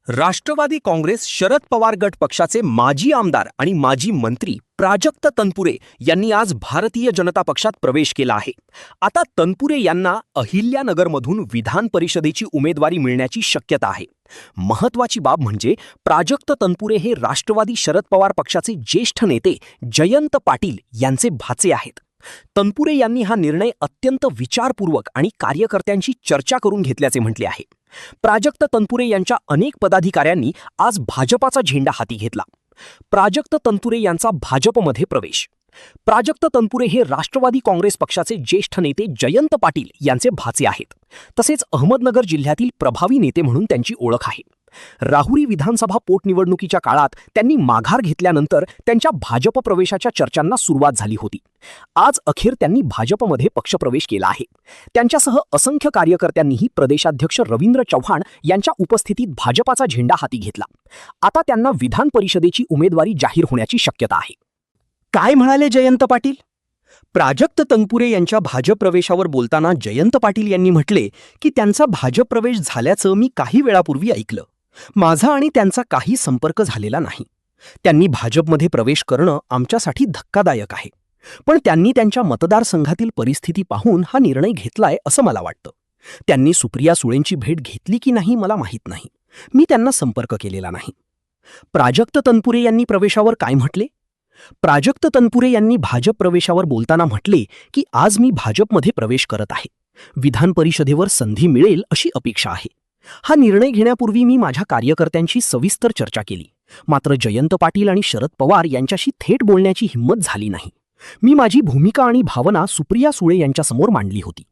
राष्ट्रवादी काँग्रेस शरद पवार गट पक्षाचे माजी आमदार आणि माजी मंत्री प्राजक्त तनपुरे यांनी आज भारतीय जनता पक्षात प्रवेश केला आहे. आता तनपुरे यांना अहिल्यानगरमधून विधान परिषदेची उमेदवारी मिळण्याची शक्यता आहे. महत्त्वाची बाब म्हणजे प्राजक्त तनपुरे हे राष्ट्रवादी शरद पवार पक्षाचे ज्येष्ठ नेते जयंत पाटील यांचे भाचे आहेत. तनपुरे यांनी हा निर्णय अत्यंत विचारपूर्वक आणि कार्यकर्त्यांशी चर्चा करून घेतल्याचे म्हटले आहे. प्राजक्त तनपुरे यांच्या अनेक पदाधिकाऱ्यांनी आज भाजपाचा झेंडा हाती घेतला. प्राजक्त तनपुरे यांचा भाजपमध्ये प्रवेश. प्राजक्त तनपुरे हे राष्ट्रवादी काँग्रेस पक्षाचे ज्येष्ठ नेते जयंत पाटील यांचे भाचे आहेत. तसेच अहमदनगर जिल्ह्यातील प्रभावी नेते म्हणून त्यांची ओळख आहे. राहुरी विधानसभा पोटनिवडणुकीच्या काळात त्यांनी माघार घेतल्यानंतर त्यांच्या भाजप प्रवेशाच्या चर्चांना सुरुवात झाली होती. आज अखेर त्यांनी भाजपमध्ये पक्षप्रवेश केला आहे. त्यांच्यासह असंख्य कार्यकर्त्यांनीही प्रदेशाध्यक्ष रवींद्र चव्हाण यांच्या उपस्थितीत भाजपाचा झेंडा हाती घेतला. आता त्यांना विधान परिषदेची उमेदवारी जाहीर होण्याची शक्यता आहे. काय म्हणाले जयंत पाटील? प्राजक्त तनपुरे यांच्या भाजप प्रवेशावर बोलताना जयंत पाटील यांनी म्हटले की त्यांचा भाजप प्रवेश झाल्याचं मी काही वेळापूर्वी ऐकलं. माझा आणि त्यांचा काही संपर्क झालेला नाही. त्यांनी भाजपमध्ये प्रवेश करणं आमच्यासाठी धक्कादायक आहे. पण त्यांनी त्यांच्या मतदारसंघातील परिस्थिती पाहून हा निर्णय घेतलाय असं मला वाटतं. त्यांनी सुप्रिया सुळेंची भेट घेतली की नाही मला माहीत नाही. मी त्यांना संपर्क केलेला नाही. प्राजक्त तनपुरे यांनी प्रवेशावर काय म्हटले? प्राजक्त तनपुरे यांनी भाजप प्रवेशावर बोलताना म्हटले की आज मी भाजपमध्ये प्रवेश करत आहे. विधान परिषदेवर संधी मिळेल अशी अपेक्षा आहे. हा निर्णय घेण्यापूर्वी मी माझ्या कार्यकर्त्यांशी सविस्तर चर्चा केली. मात्र जयंत पाटील आणि शरद पवार यांच्याशी थेट बोलण्याची हिंमत झाली नाही. मी माझी भूमिका आणि भावना सुप्रिया सुळे यांच्यासमोर मांडली होती.